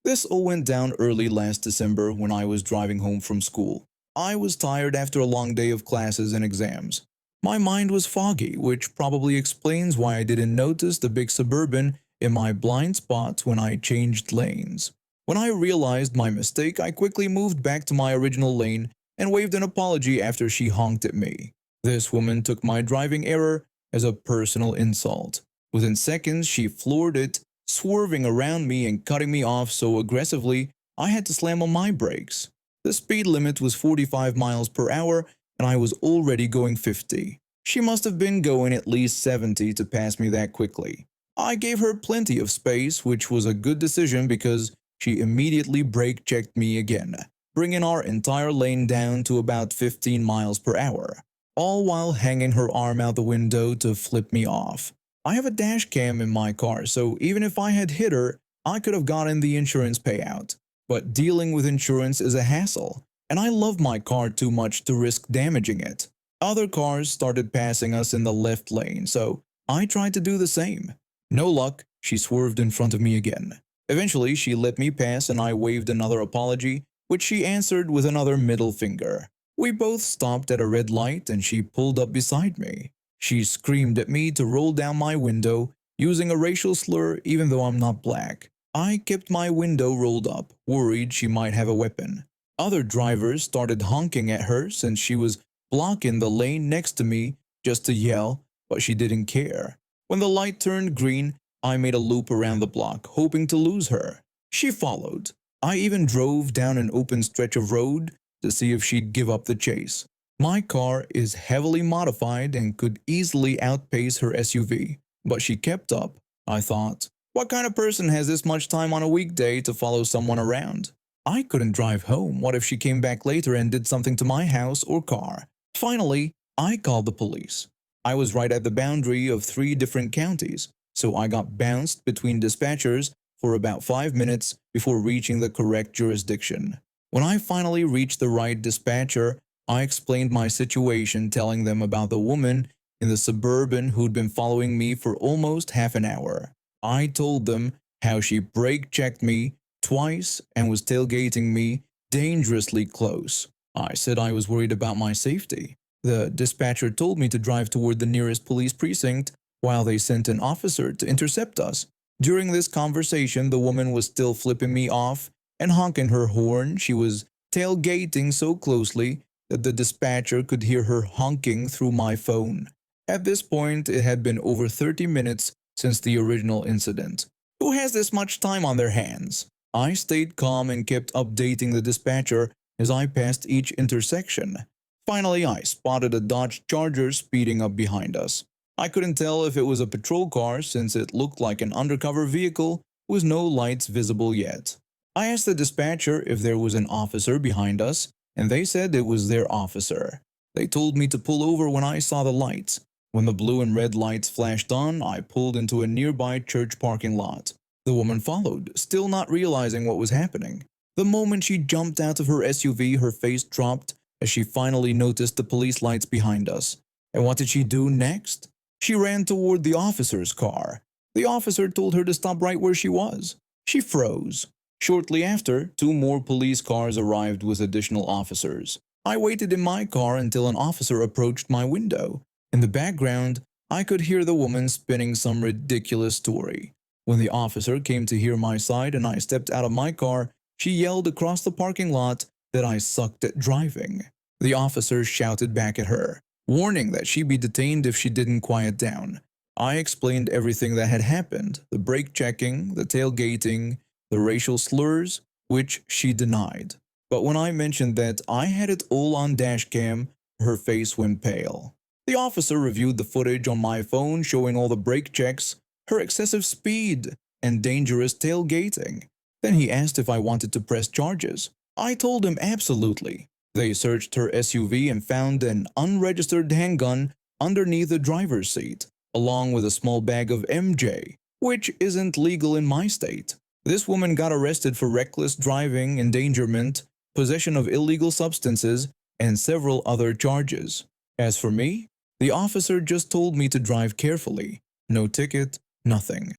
This all went down early last December when I was driving home from school. I was tired after a long day of classes and exams. My mind was foggy, which probably explains why I didn't notice the big Suburban in my blind spot when I changed lanes. When I realized my mistake, I quickly moved back to my original lane and waved an apology after she honked at me. This woman took my driving error as a personal insult. Within seconds, she floored it, swerving around me and cutting me off so aggressively I had to slam on my brakes. The speed limit was 45 miles per hour and I was already going 50. She must have been going at least 70 to pass me that quickly. I gave her plenty of space, which was a good decision because she immediately brake checked me again, bringing our entire lane down to about 15 miles per hour, all while hanging her arm out the window to flip me off. I have a dash cam in my car, so even if I had hit her, I could have gotten the insurance payout. But dealing with insurance is a hassle, and I love my car too much to risk damaging it. Other cars started passing us in the left lane, so I tried to do the same. No luck, she swerved in front of me again. Eventually, she let me pass and I waved another apology, which she answered with another middle finger. We both stopped at a red light and she pulled up beside me. She screamed at me to roll down my window, using a racial slur even though I'm not black. I kept my window rolled up, worried she might have a weapon. Other drivers started honking at her since she was blocking the lane next to me just to yell, but she didn't care. When the light turned green, I made a loop around the block, hoping to lose her. She followed. I even drove down an open stretch of road to see if she'd give up the chase. My car is heavily modified and could easily outpace her SUV, but she kept up. I thought, what kind of person has this much time on a weekday to follow someone around? I couldn't drive home. What if she came back later and did something to my house or car? Finally, I called the police. I was right at the boundary of 3 different counties, so I got bounced between dispatchers for about 5 minutes before reaching the correct jurisdiction. When I finally reached the right dispatcher, I explained my situation, telling them about the woman in the Suburban who'd been following me for almost half an hour. I told them how she brake checked me twice and was tailgating me dangerously close. I said I was worried about my safety. The dispatcher told me to drive toward the nearest police precinct while they sent an officer to intercept us. During this conversation, the woman was still flipping me off and honking her horn. She was tailgating so closely that the dispatcher could hear her honking through my phone. At this point, it had been over 30 minutes since the original incident. Who has this much time on their hands? I stayed calm and kept updating the dispatcher as I passed each intersection. Finally, I spotted a Dodge Charger speeding up behind us. I couldn't tell if it was a patrol car since it looked like an undercover vehicle with no lights visible yet. I asked the dispatcher if there was an officer behind us, and they said it was their officer. They told me to pull over when I saw the lights. When the blue and red lights flashed on, I pulled into a nearby church parking lot. The woman followed, still not realizing what was happening. The moment she jumped out of her SUV, her face dropped as she finally noticed the police lights behind us. And what did she do next? She ran toward the officer's car. The officer told her to stop right where she was. She froze. Shortly after, 2 more police cars arrived with additional officers. I waited in my car until an officer approached my window. In the background, I could hear the woman spinning some ridiculous story. When the officer came to hear my side and I stepped out of my car, she yelled across the parking lot that I sucked at driving. The officer shouted back at her, warning that she'd be detained if she didn't quiet down. I explained everything that had happened, the brake checking, the tailgating, the racial slurs, which she denied. But when I mentioned that I had it all on dashcam, her face went pale. The officer reviewed the footage on my phone showing all the brake checks, her excessive speed, and dangerous tailgating. Then he asked if I wanted to press charges. I told him absolutely. They searched her SUV and found an unregistered handgun underneath the driver's seat, along with a small bag of MJ, which isn't legal in my state. This woman got arrested for reckless driving, endangerment, possession of illegal substances, and several other charges. As for me, the officer just told me to drive carefully. No ticket, nothing.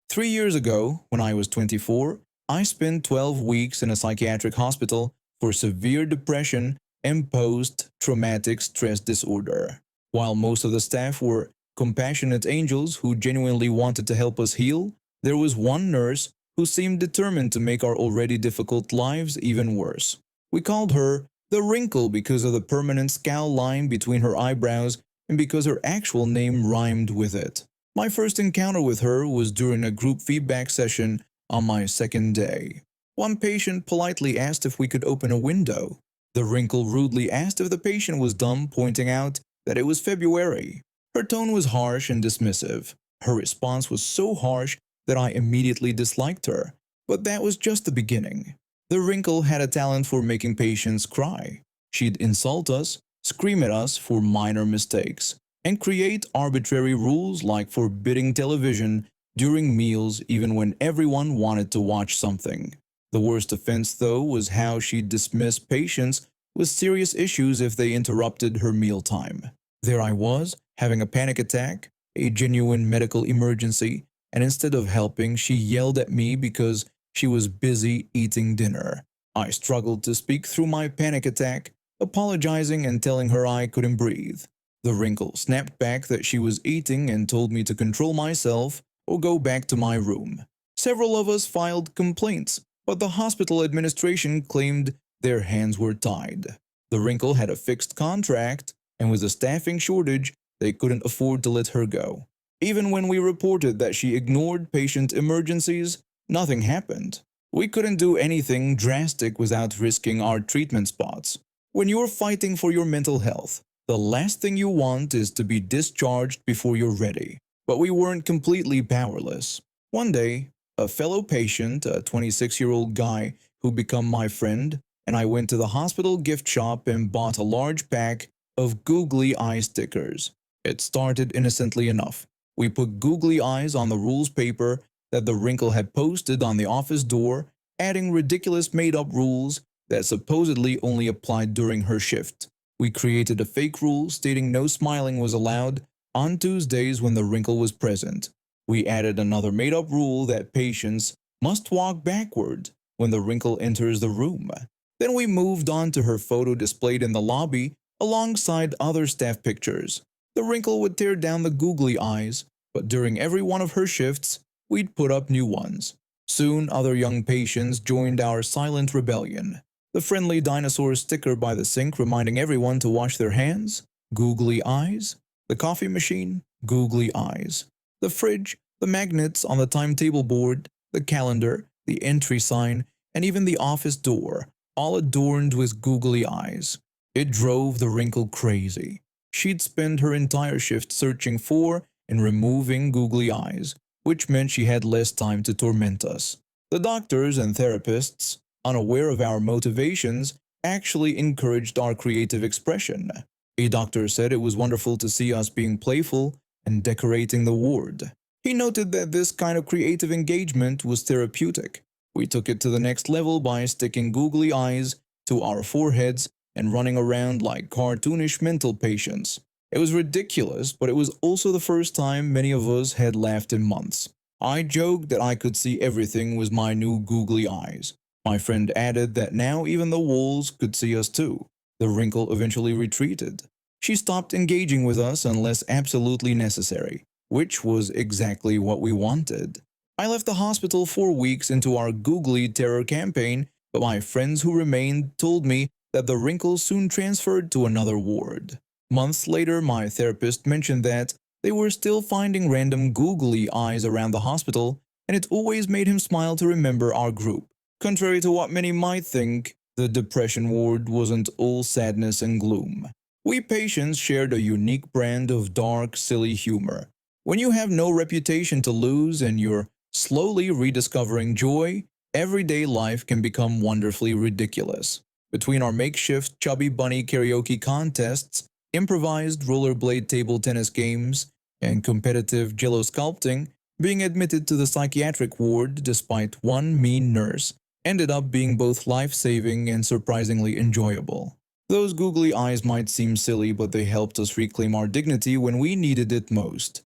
3 years ago, when I was 24, I spent 12 weeks in a psychiatric hospital for severe depression and post-traumatic stress disorder. While most of the staff were compassionate angels who genuinely wanted to help us heal, there was one nurse who seemed determined to make our already difficult lives even worse. We called her the Wrinkle because of the permanent scowl line between her eyebrows and because her actual name rhymed with it. My first encounter with her was during a group feedback session on my second day. One patient politely asked if we could open a window. The Wrinkle rudely asked if the patient was dumb, pointing out that it was February. Her tone was harsh and dismissive. Her response was so harsh that I immediately disliked her. But that was just the beginning. The Wrinkle had a talent for making patients cry. She'd insult us, scream at us for minor mistakes, and create arbitrary rules like forbidding television during meals even when everyone wanted to watch something. The worst offense, though, was how she dismissed patients with serious issues if they interrupted her mealtime. There I was, having a panic attack, a genuine medical emergency, and instead of helping, she yelled at me because she was busy eating dinner. I struggled to speak through my panic attack, apologizing and telling her I couldn't breathe. The Wrinkle snapped back that she was eating and told me to control myself or go back to my room. Several of us filed complaints, but the hospital administration claimed their hands were tied. The Wrinkle had a fixed contract, and with a staffing shortage, they couldn't afford to let her go. Even when we reported that she ignored patient emergencies, nothing happened. We couldn't do anything drastic without risking our treatment spots. When you're fighting for your mental health, the last thing you want is to be discharged before you're ready. But we weren't completely powerless. One day, a fellow patient, a 26-year-old guy who became my friend, and I went to the hospital gift shop and bought a large pack of googly eye stickers. It started innocently enough. We put googly eyes on the rules paper that the Wrinkle had posted on the office door, adding ridiculous made-up rules that supposedly only applied during her shift. We created a fake rule stating no smiling was allowed on Tuesdays when the Wrinkle was present. We added another made-up rule that patients must walk backward when the Wrinkle enters the room. Then we moved on to her photo displayed in the lobby alongside other staff pictures. The Wrinkle would tear down the googly eyes, but during every one of her shifts, we'd put up new ones. Soon, other young patients joined our silent rebellion. The friendly dinosaur sticker by the sink reminding everyone to wash their hands, googly eyes. The coffee machine, googly eyes. The fridge, the magnets on the timetable board, the calendar, the entry sign, and even the office door, all adorned with googly eyes. It drove the Wrinkle crazy. She'd spend her entire shift searching for and removing googly eyes, which meant she had less time to torment us. The doctors and therapists, unaware of our motivations, actually encouraged our creative expression. A doctor said it was wonderful to see us being playful and decorating the ward. He noted that this kind of creative engagement was therapeutic. We took it to the next level by sticking googly eyes to our foreheads and running around like cartoonish mental patients. It was ridiculous, but it was also the first time many of us had laughed in months. I joked that I could see everything with my new googly eyes. My friend added that now even the walls could see us too. The Wrinkle eventually retreated. She stopped engaging with us unless absolutely necessary, which was exactly what we wanted. I left the hospital 4 weeks into our googly terror campaign, but my friends who remained told me that the Wrinkle soon transferred to another ward. Months later, my therapist mentioned that they were still finding random googly eyes around the hospital, and it always made him smile to remember our group. Contrary to what many might think, the depression ward wasn't all sadness and gloom. We patients shared a unique brand of dark, silly humor. When you have no reputation to lose and you're slowly rediscovering joy, everyday life can become wonderfully ridiculous. Between our makeshift Chubby Bunny karaoke contests, improvised rollerblade table tennis games, and competitive jello sculpting, being admitted to the psychiatric ward despite one mean nurse ended up being both life-saving and surprisingly enjoyable. Those googly eyes might seem silly, but they helped us reclaim our dignity when we needed it most.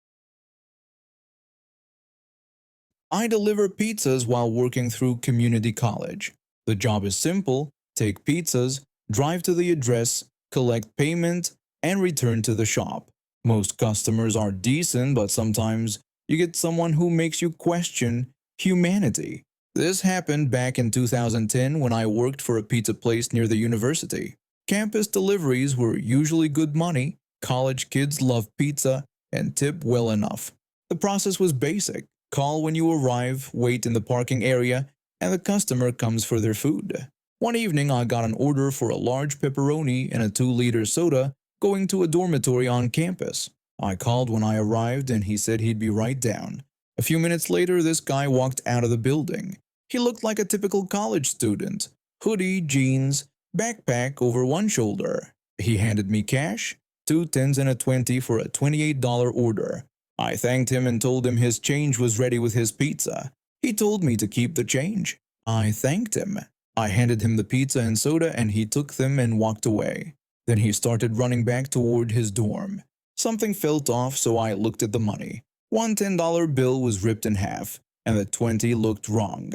I deliver pizzas while working through community college. The job is simple: take pizzas, drive to the address, collect payment, and return to the shop. Most customers are decent, but sometimes you get someone who makes you question humanity. This happened back in 2010 when I worked for a pizza place near the university. Campus deliveries were usually good money, college kids love pizza, and tip well enough. The process was basic: call when you arrive, wait in the parking area, and the customer comes for their food. One evening, I got an order for a large pepperoni and a 2-liter soda going to a dormitory on campus. I called when I arrived and he said he'd be right down. A few minutes later, this guy walked out of the building. He looked like a typical college student: hoodie, jeans, backpack over one shoulder. He handed me cash, 2 10s and a 20 for a $28 order. I thanked him and told him his change was ready with his pizza. He told me to keep the change. I thanked him. I handed him the pizza and soda and he took them and walked away. Then he started running back toward his dorm. Something felt off, so I looked at the money. One $10 bill was ripped in half, and the 20 looked wrong.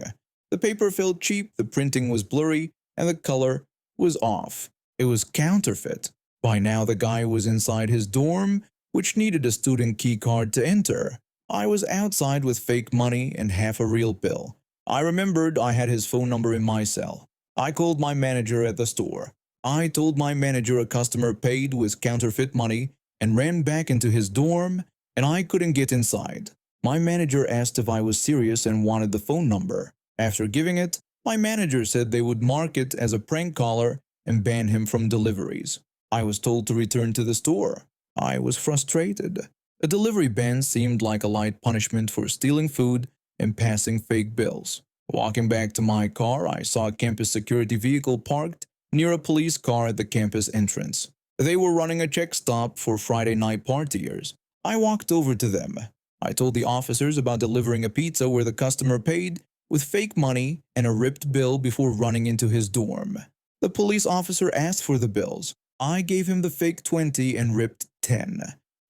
The paper felt cheap, the printing was blurry, and the color was off. It was counterfeit. By now the guy was inside his dorm, which needed a student key card to enter. I was outside with fake money and half a real bill. I remembered I had his phone number in my cell. I called my manager at the store. I told my manager a customer paid with counterfeit money and ran back into his dorm, and I couldn't get inside. My manager asked if I was serious and wanted the phone number. After giving it, my manager said they would mark it as a prank caller and ban him from deliveries. I was told to return to the store. I was frustrated. A delivery ban seemed like a light punishment for stealing food and passing fake bills. Walking back to my car, I saw a campus security vehicle parked near a police car at the campus entrance. They were running a check stop for Friday night partiers. I walked over to them. I told the officers about delivering a pizza where the customer paid with fake money and a ripped bill before running into his dorm. The police officer asked for the bills. I gave him the fake 20 and ripped 10.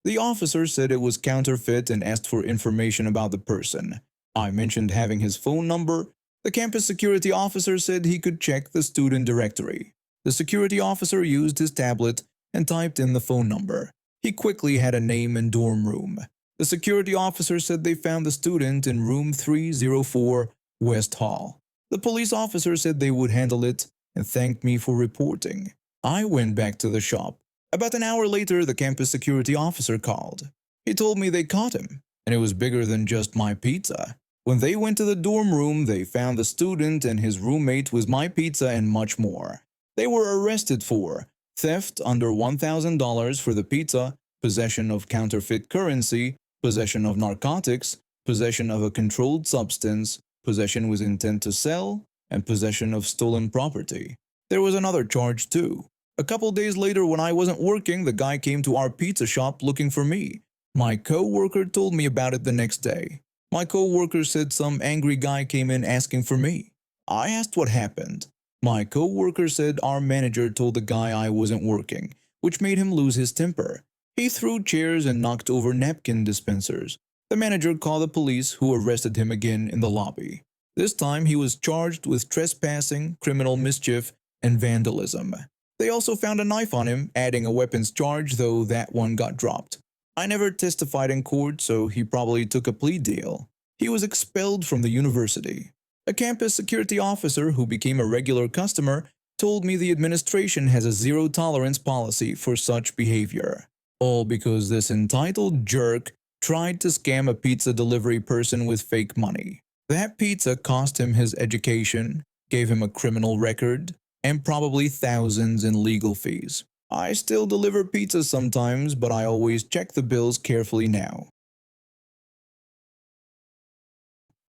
The officer said it was counterfeit and asked for information about the person. I mentioned having his phone number. The campus security officer said he could check the student directory. The security officer used his tablet and typed in the phone number. He quickly had a name and dorm room. The security officer said they found the student in room 304 West Hall. The police officer said they would handle it and thanked me for reporting. I went back to the shop. About an hour later, the campus security officer called. He told me they caught him, and it was bigger than just my pizza. When they went to the dorm room, they found the student and his roommate with my pizza and much more. They were arrested for theft under $1,000 for the pizza, possession of counterfeit currency, possession of narcotics, possession of a controlled substance, possession with intent to sell, and possession of stolen property. There was another charge too. A couple days later, when I wasn't working, the guy came to our pizza shop looking for me. My co-worker told me about it the next day. My co-worker said some angry guy came in asking for me. I asked what happened. My co-worker said our manager told the guy I wasn't working, which made him lose his temper. He threw chairs and knocked over napkin dispensers. The manager called the police, who arrested him again in the lobby. This time he was charged with trespassing, criminal mischief, and vandalism. They also found a knife on him, adding a weapons charge, though that one got dropped. I never testified in court, so he probably took a plea deal. He was expelled from the university. A campus security officer who became a regular customer told me the administration has a zero-tolerance policy for such behavior. All because this entitled jerk tried to scam a pizza delivery person with fake money. That pizza cost him his education, gave him a criminal record, and probably thousands in legal fees. I still deliver pizza sometimes, but I always check the bills carefully now.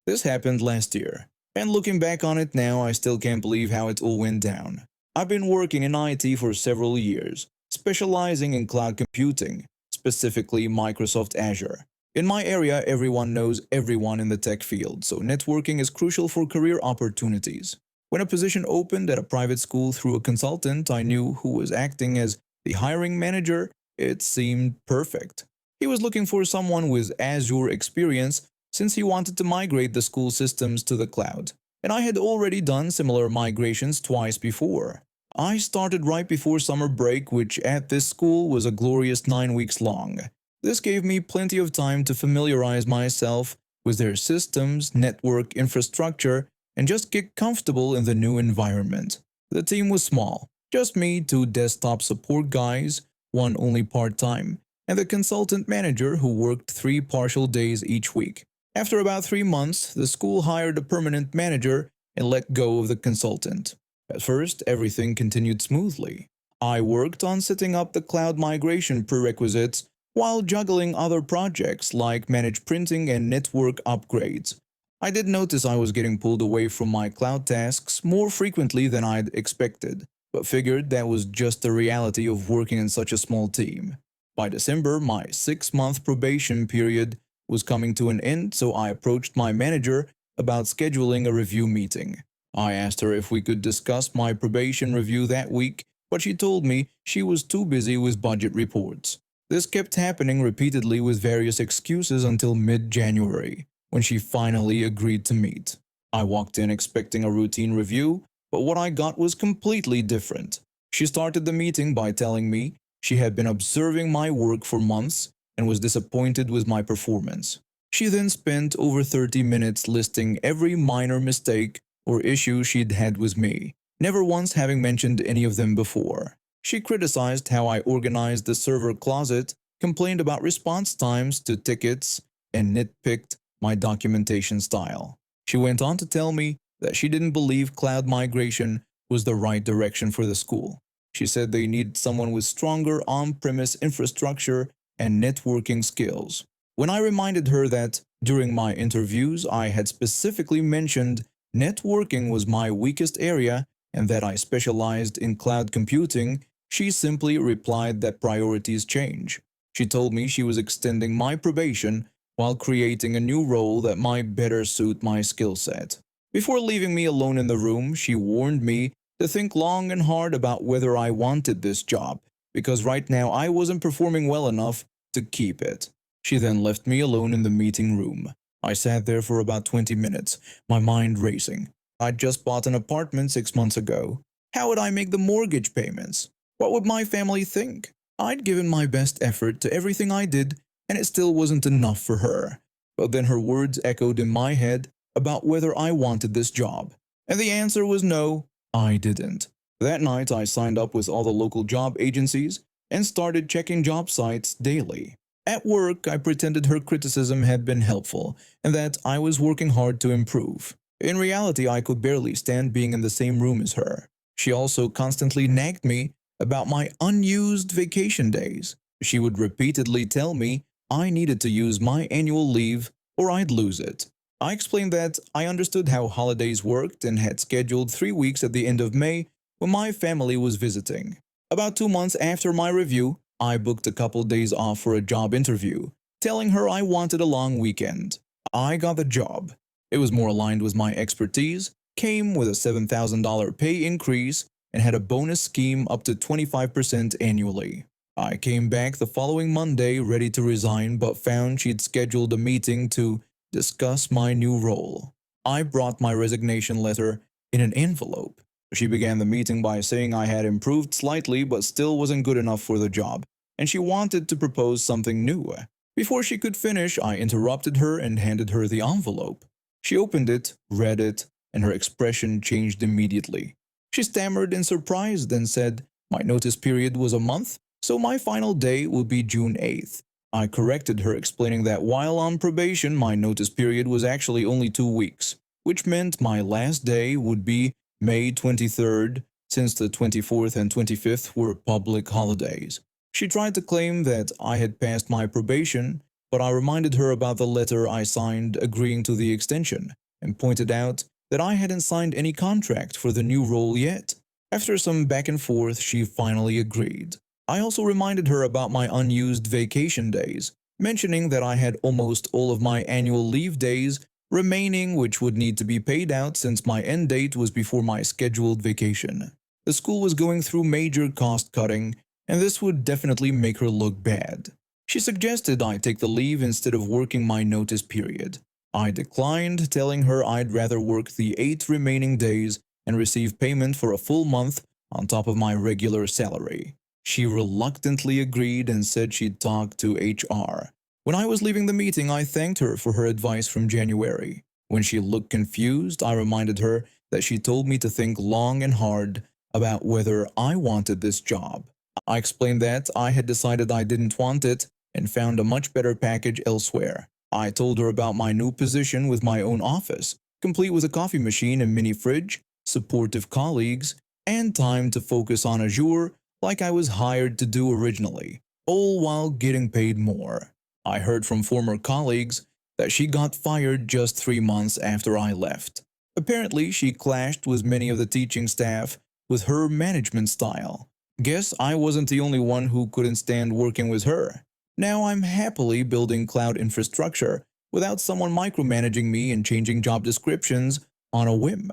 This happened last year, and looking back on it now, I still can't believe how it all went down. I've been working in IT for several years, specializing in cloud computing, specifically Microsoft Azure. In my area, everyone knows everyone in the tech field, so networking is crucial for career opportunities. When a position opened at a private school through a consultant I knew who was acting as the hiring manager, it seemed perfect. He was looking for someone with Azure experience since he wanted to migrate the school systems to the cloud, and I had already done similar migrations twice before. I started right before summer break, which at this school was a glorious 9 weeks long. This gave me plenty of time to familiarize myself with their systems, network infrastructure, and just get comfortable in the new environment. The team was small, just me, two desktop support guys, one only part-time, and the consultant manager who worked 3 partial days each week. After about 3 months, the school hired a permanent manager and let go of the consultant. At first, everything continued smoothly. I worked on setting up the cloud migration prerequisites while juggling other projects like managed printing and network upgrades. I did notice I was getting pulled away from my cloud tasks more frequently than I'd expected, but figured that was just the reality of working in such a small team. By December, my 6 month probation period was coming to an end, so I approached my manager about scheduling a review meeting. I asked her if we could discuss my probation review that week, but she told me she was too busy with budget reports. This kept happening repeatedly with various excuses until mid-January, when she finally agreed to meet. I walked in expecting a routine review, but what I got was completely different. She started the meeting by telling me she had been observing my work for months and was disappointed with my performance. She then spent over 30 minutes listing every minor mistake or issue she'd had with me, never once having mentioned any of them before. She criticized how I organized the server closet, complained about response times to tickets, and nitpicked my documentation style. She went on to tell me that she didn't believe cloud migration was the right direction for the school. She said they needed someone with stronger on-premise infrastructure and networking skills. When I reminded her that during my interviews I had specifically mentioned networking was my weakest area and that I specialized in cloud computing, she simply replied that priorities change. She told me she was extending my probation while creating a new role that might better suit my skill set. Before leaving me alone in the room, she warned me to think long and hard about whether I wanted this job, because right now I wasn't performing well enough to keep it. She then left me alone in the meeting room. I sat there for about 20 minutes, my mind racing. I'd just bought an apartment 6 months ago. How would I make the mortgage payments? What would my family think? I'd given my best effort to everything I did, and it still wasn't enough for her. But then her words echoed in my head about whether I wanted this job. And the answer was no, I didn't. That night, I signed up with all the local job agencies and started checking job sites daily. At work, I pretended her criticism had been helpful and that I was working hard to improve. In reality, I could barely stand being in the same room as her. She also constantly nagged me about my unused vacation days. She would repeatedly tell me I needed to use my annual leave or I'd lose it. I explained that I understood how holidays worked and had scheduled 3 weeks at the end of May when my family was visiting. About 2 months after my review, I booked a couple days off for a job interview, telling her I wanted a long weekend. I got the job. It was more aligned with my expertise, came with a $7,000 pay increase, and had a bonus scheme up to 25% annually. I came back the following Monday ready to resign, but found she'd scheduled a meeting to discuss my new role. I brought my resignation letter in an envelope. She began the meeting by saying I had improved slightly but still wasn't good enough for the job, and she wanted to propose something new. Before she could finish, I interrupted her and handed her the envelope. She opened it, read it, and her expression changed immediately. She stammered in surprise, then said my notice period was a month, so my final day would be June 8th. I corrected her, explaining that while on probation, my notice period was actually only 2 weeks, which meant my last day would be May 23rd, since the 24th and 25th were public holidays. She tried to claim that I had passed my probation, but I reminded her about the letter I signed agreeing to the extension, and pointed out that I hadn't signed any contract for the new role yet. After some back and forth, she finally agreed. I also reminded her about my unused vacation days, mentioning that I had almost all of my annual leave days remaining, which would need to be paid out since my end date was before my scheduled vacation. The school was going through major cost cutting, and this would definitely make her look bad. She suggested I take the leave instead of working my notice period. I declined, telling her I'd rather work the 8 remaining days and receive payment for a full month on top of my regular salary. She reluctantly agreed and said she'd talk to HR. When I was leaving the meeting, I thanked her for her advice from January. When she looked confused, I reminded her that she told me to think long and hard about whether I wanted this job. I explained that I had decided I didn't want it and found a much better package elsewhere. I told her about my new position with my own office, complete with a coffee machine and mini fridge, supportive colleagues, and time to focus on Azure like I was hired to do originally, all while getting paid more. I heard from former colleagues that she got fired just 3 months after I left. Apparently, she clashed with many of the teaching staff with her management style. Guess I wasn't the only one who couldn't stand working with her. Now I'm happily building cloud infrastructure without someone micromanaging me and changing job descriptions on a whim.